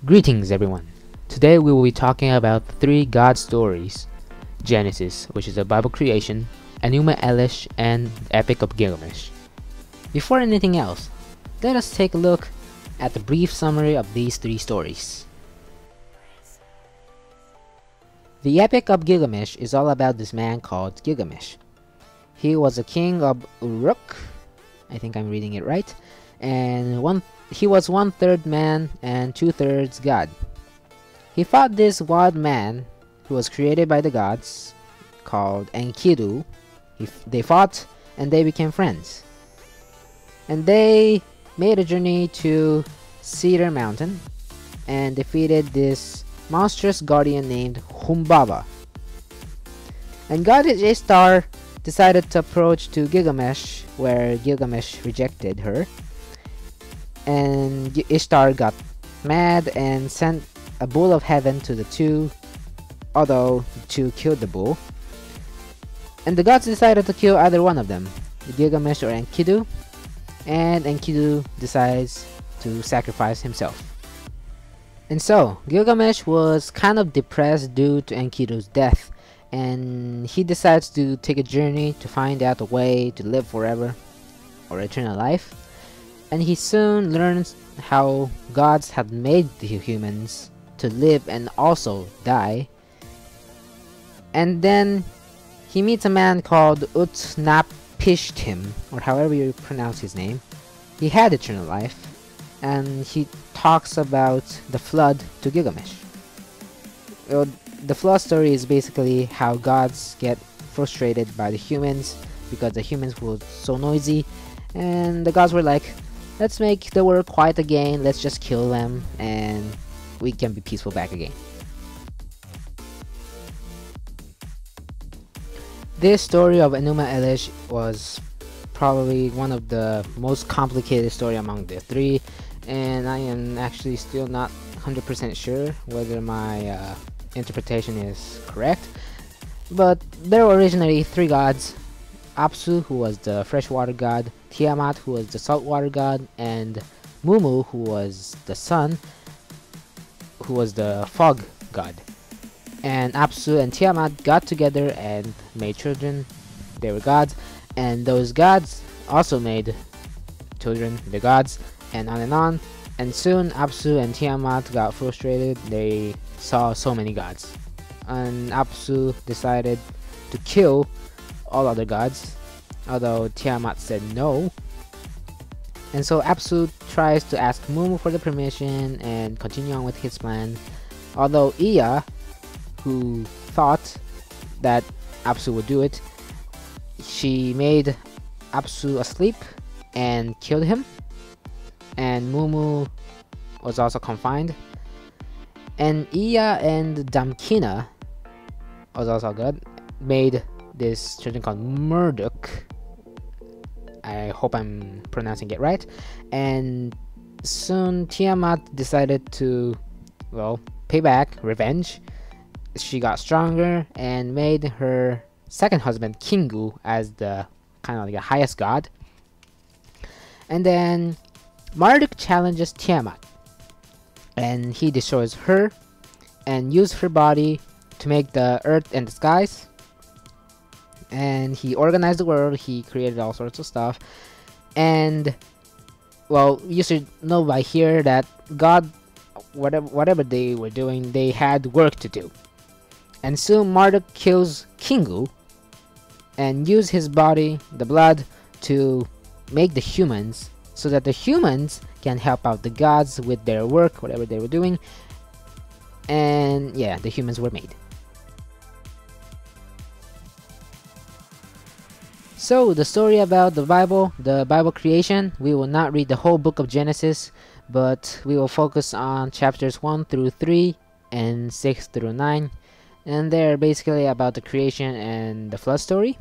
Greetings everyone! Today we will be talking about three God stories: Genesis, which is a Bible creation, Enuma Elish, and the Epic of Gilgamesh. Before anything else, let us take a look at the brief summary of these three stories. The Epic of Gilgamesh is all about this man called Gilgamesh. He was a king of Uruk, I think I'm reading it right, and he was 1/3 man and 2/3 god. He fought this wild man who was created by the gods called Enkidu. They fought and they became friends. And they made a journey to Cedar Mountain and defeated this monstrous guardian named Humbaba. And goddess Ishtar decided to approach to Gilgamesh, where Gilgamesh rejected her. And Ishtar got mad and sent a bull of heaven to the two, although the two killed the bull. And the gods decided to kill either one of them, Gilgamesh or Enkidu, and Enkidu decides to sacrifice himself. And so, Gilgamesh was kind of depressed due to Enkidu's death, and he decides to take a journey to find out a way to live forever, or eternal life. And he soon learns how gods had made the humans to live and also die. And then he meets a man called Utnapishtim, or however you pronounce his name. He had eternal life, and he talks about the flood to Gilgamesh. The flood story is basically how gods get frustrated by the humans because the humans were so noisy, and the gods were like, let's make the world quiet again, let's just kill them and we can be peaceful back again. This story of Enuma Elish was probably one of the most complicated story among the three, and I am actually still not 100% sure whether my interpretation is correct. But there were originally three gods: Apsu, who was the freshwater god, Tiamat, who was the saltwater god, and Mumu, who was the sun, who was the fog god. And Apsu and Tiamat got together and made children. They were gods, and those gods also made children, the gods, and on and on. And soon Apsu and Tiamat got frustrated. They saw so many gods, and Apsu decided to kill all other gods, although Tiamat said no. And so Apsu tries to ask Mumu for the permission and continue on with his plan, although Ea, who thought that Apsu would do it, she made Apsu asleep and killed him, and Mumu was also confined. And Ea and Damkina was also good, made this children called Marduk. I hope I'm pronouncing it right. And soon Tiamat decided to, well, pay back, revenge. She got stronger and made her second husband Kingu as the kind of like the highest god. And then Marduk challenges Tiamat, and he destroys her and uses her body to make the earth and the skies. And he organized the world, he created all sorts of stuff. And well, you should know by here that God, whatever they were doing, they had work to do. And soon Marduk kills Kingu and uses his body, the blood, to make the humans, so that the humans can help out the gods with their work, whatever they were doing. And yeah, the humans were made. So the story about the Bible creation, we will not read the whole book of Genesis, but we will focus on chapters 1 through 3 and 6 through 9, and they're basically about the creation and the flood story.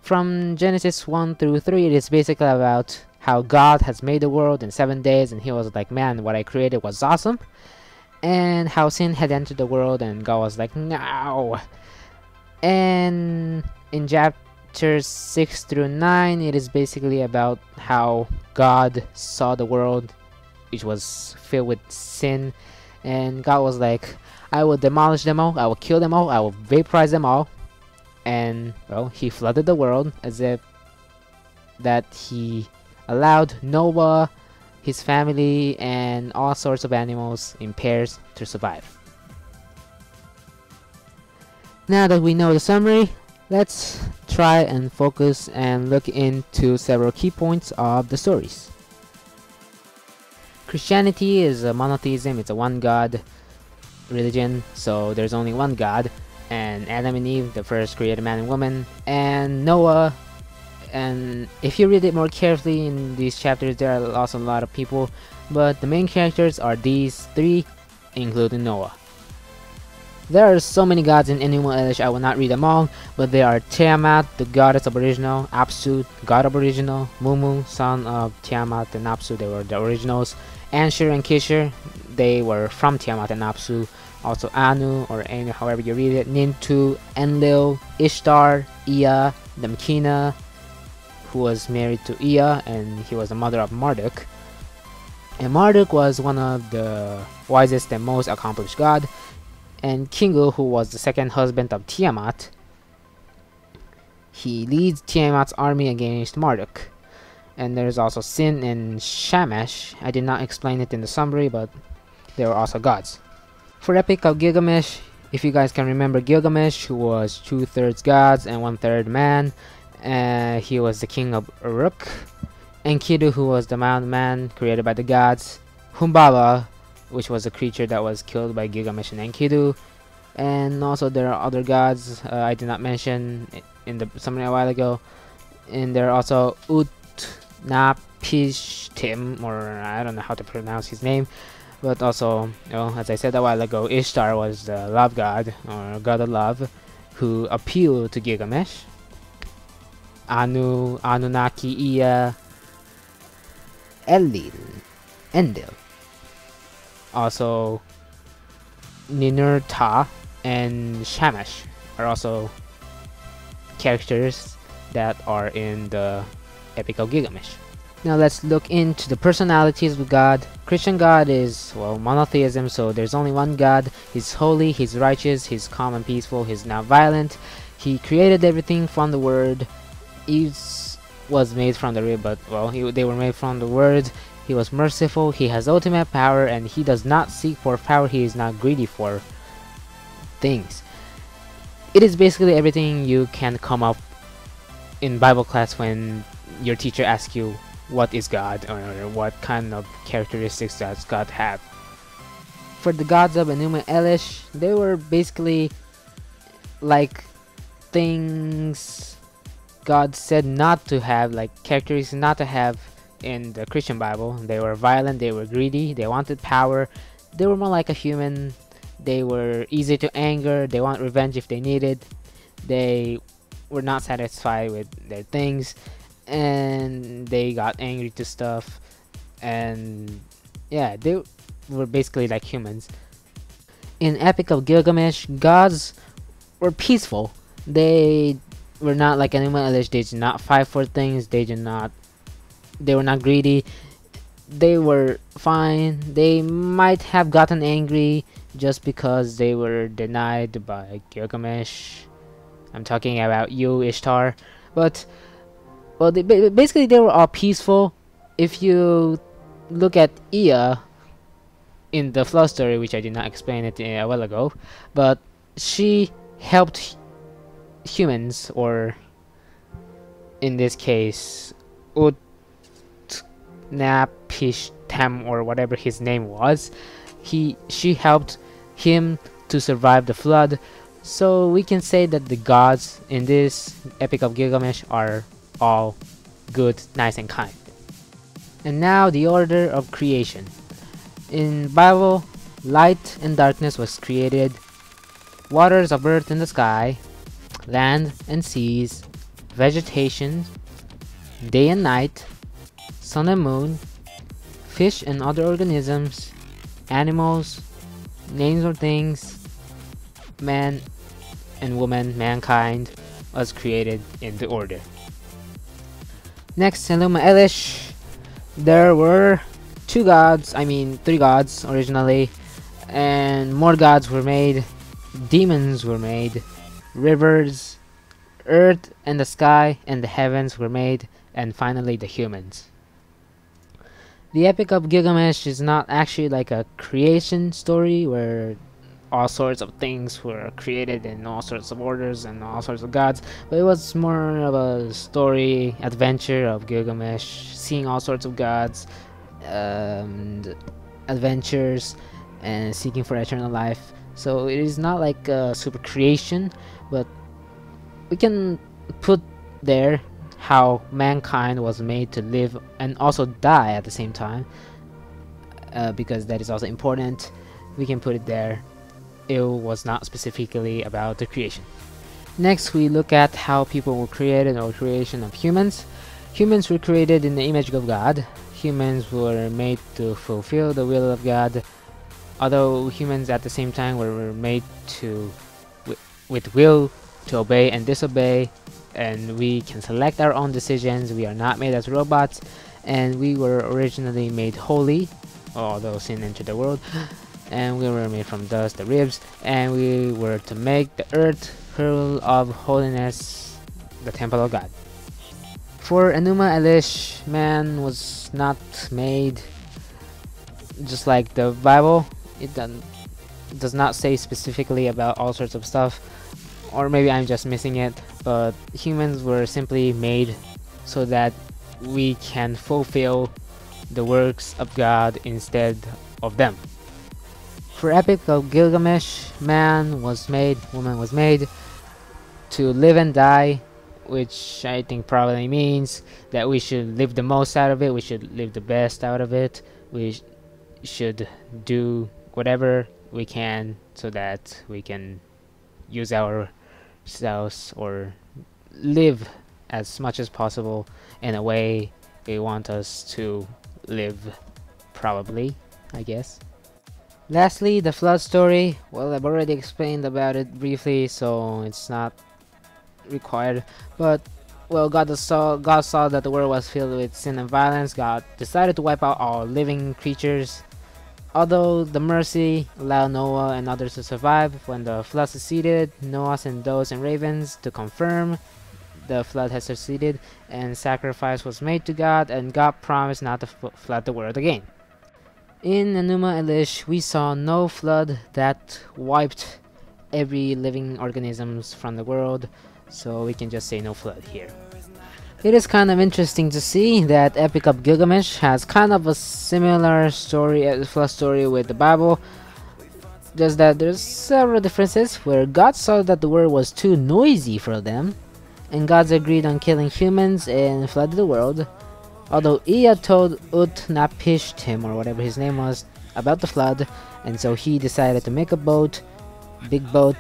From Genesis 1 through 3, it is basically about how God has made the world in 7 days, and he was like, man, what I created was awesome. And how sin had entered the world, and God was like, no. And in chapters 6 through 9, it is basically about how God saw the world, which was filled with sin, and God was like, I will demolish them all, I will kill them all, I will vaporize them all. And well, he flooded the world, as if that he allowed Noah, his family, and all sorts of animals in pairs to survive. Now that we know the summary, let's try and focus and look into several key points of the stories. Christianity is a monotheism, it's a one God religion, so there's only one God, and Adam and Eve, the first created man and woman, and Noah. And if you read it more carefully in these chapters, there are also a lot of people, but the main characters are these three, including Noah. There are so many gods in Enuma Elish, I will not read them all, but they are Tiamat, the goddess aboriginal, Apsu, god aboriginal, Mumu, son of Tiamat and Apsu, they were the originals, Anshur and Kishur, they were from Tiamat and Apsu, also Anu, or Anu, however you read it, Nintu, Enlil, Ishtar, Ea, Damkina, who was married to Ea, and he was the mother of Marduk. And Marduk was one of the wisest and most accomplished god. And Kingu, who was the second husband of Tiamat, he leads Tiamat's army against Marduk. And there's also Sin and Shamash. I did not explain it in the summary, but they were also gods. For Epic of Gilgamesh, if you guys can remember Gilgamesh, who was 2/3 gods and 1/3 man, he was the king of Uruk. Enkidu, who was the mountain man created by the gods. Humbaba, which was a creature that was killed by Gilgamesh and Enkidu. And also there are other gods I did not mention in the summary a while ago. And there are also Utnapishtim, or I don't know how to pronounce his name. But also, as I said a while ago, Ishtar was the love god, or god of love, who appealed to Gilgamesh. Anu, Anunnaki, Ea, Enlil. Also, Ninurta and Shamash are also characters that are in the Epic of Gilgamesh. Now let's look into the personalities of God. Christian God is, well, monotheism, so there's only one God. He's holy, he's righteous, he's calm and peaceful, he's not violent. He created everything from the Word. Eve was made from the rib, but well, they were made from the Word. He was merciful, he has ultimate power, and he does not seek for power, he is not greedy for things. It is basically everything you can come up in Bible class when your teacher asks you what is God, or what kind of characteristics does God have. For the gods of Enuma Elish, they were basically like things God said not to have, like characteristics not to have in the Christian Bible. They were violent, they were greedy, they wanted power, they were more like a human, they were easy to anger, they want revenge if they needed, they were not satisfied with their things, and they got angry to stuff, and yeah, they were basically like humans. In Epic of Gilgamesh, gods were peaceful. They were not like Enuma Elish. They did not fight for things. They were not greedy. They were fine. They might have gotten angry just because they were denied by Gilgamesh. I'm talking about you, Ishtar. But well, basically they were all peaceful. If you look at Ea in the flood story, which I did not explain it a while ago, but she helped humans, or in this case Utnapishtim, or whatever his name was. She helped him to survive the flood. So we can say that the gods in this Epic of Gilgamesh are all good, nice and kind. And now the order of creation. In Bible, light and darkness was created, waters of earth in the sky, land and seas, vegetation, day and night, sun and moon, fish and other organisms, animals, names or things, man and woman, mankind, was created in the order. Next, in Enuma Elish, there were three gods originally. and more gods were made, demons were made, rivers, earth and the sky and the heavens were made, and finally the humans. The Epic of Gilgamesh is not actually like a creation story where all sorts of things were created in all sorts of orders and all sorts of gods, but it was more of a story adventure of Gilgamesh seeing all sorts of gods, and adventures, and seeking for eternal life. So it is not like a super creation, but we can put there how mankind was made to live and also die at the same time, because that is also important. We can put it there. It was not specifically about the creation. Next, we look at how people were created, or creation of humans. Humans were created in the image of God. Humans were made to fulfill the will of God, although humans at the same time were made to with will to obey and disobey, and we can select our own decisions. We are not made as robots, and we were originally made holy, although sin entered the world, and we were made from dust, the ribs, and we were to make the earth full of holiness, the temple of God. For Enuma Elish, man was not made just like the Bible. It does not say specifically about all sorts of stuff, or maybe I'm just missing it, but humans were simply made so that we can fulfill the works of God instead of them. For Epic of Gilgamesh, man was made, woman was made to live and die, which I think probably means that we should live the most out of it, we should live the best out of it, we should do whatever we can so that we can use ourselves or live as much as possible in a way they want us to live, probably, I guess. Lastly, the flood story. Well, I've already explained about it briefly, so it's not required, but well, God saw that the world was filled with sin and violence. God decided to wipe out all living creatures, although the mercy allowed Noah and others to survive. When the flood succeeded, Noah sent doves and ravens to confirm the flood had succeeded, and sacrifice was made to God, and God promised not to flood the world again. In Enuma Elish, we saw no flood that wiped every living organisms from the world, so we can just say no flood here. It is kind of interesting to see that Epic of Gilgamesh has kind of a similar story, flood story with the Bible, just that there's several differences where God saw that the world was too noisy for them, and gods agreed on killing humans and flooded the world. Although Ea told Utnapishtim, or whatever his name was, about the flood, and so he decided to make a boat, big boat.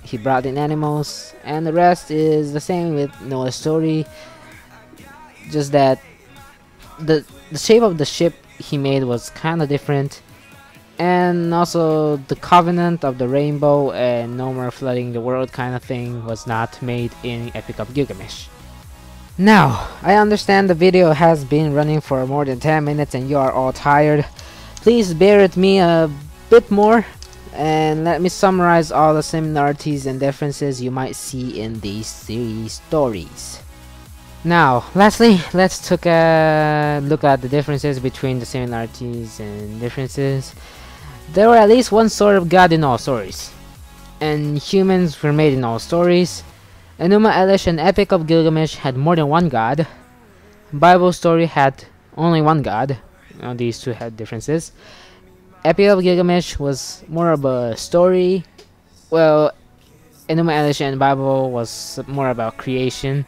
He brought in animals, and the rest is the same with Noah's story, just that the shape of the ship he made was kind of different, and also the covenant of the rainbow and no more flooding the world kind of thing was not made in Epic of Gilgamesh. Now, I understand the video has been running for more than 10 minutes and you are all tired. Please bear with me a bit more and let me summarize all the similarities and differences you might see in these three stories. Now, lastly, let's take a look at the differences between the similarities and differences. There were at least one sort of god in all stories, and humans were made in all stories. Enuma Elish and Epic of Gilgamesh had more than one god. Bible story had only one god. These two had differences. Epic of Gilgamesh was more of a story. Well, Enuma Elish and Bible was more about creation,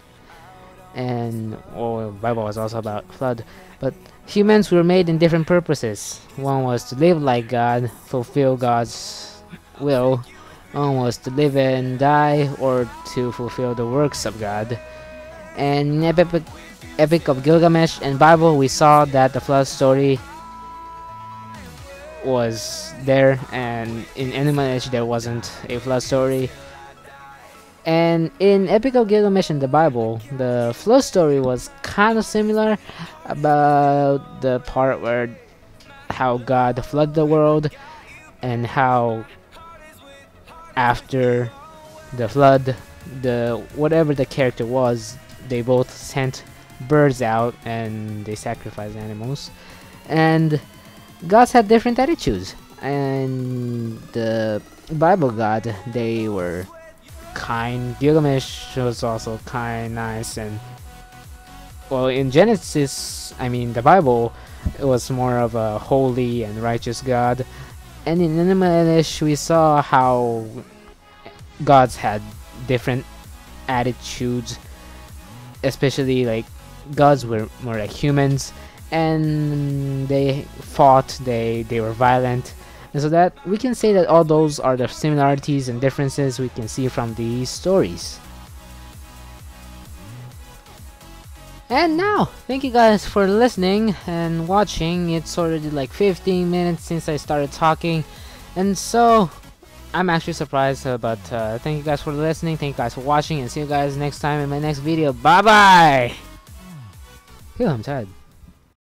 and Bible was also about flood. But humans were made in different purposes. One was to live like God, fulfill God's will. One was to live and die, or to fulfill the works of God. And in Epic of Gilgamesh and Bible, we saw that the flood story was there, and in Enuma Elish there wasn't a flood story. And in Epic of Gilgamesh and the Bible, the flood story was kind of similar about the part where how God flooded the world, and how after the flood, the whatever the character was, they both sent birds out and they sacrificed animals, and gods had different attitudes. And the Bible god, they were kind. Gilgamesh was also kind, nice, and well, in Genesis, I mean the Bible, it was more of a holy and righteous god. And in Enuma Elish, we saw how gods had different attitudes, especially like gods were more like humans, and they fought, they were violent. And so that we can say that all those are the similarities and differences we can see from these stories. And now, thank you guys for listening and watching. It's already like 15 minutes since I started talking, and so I'm actually surprised, but thank you guys for listening, thank you guys for watching, and see you guys next time in my next video. Bye bye! Phew, I'm tired.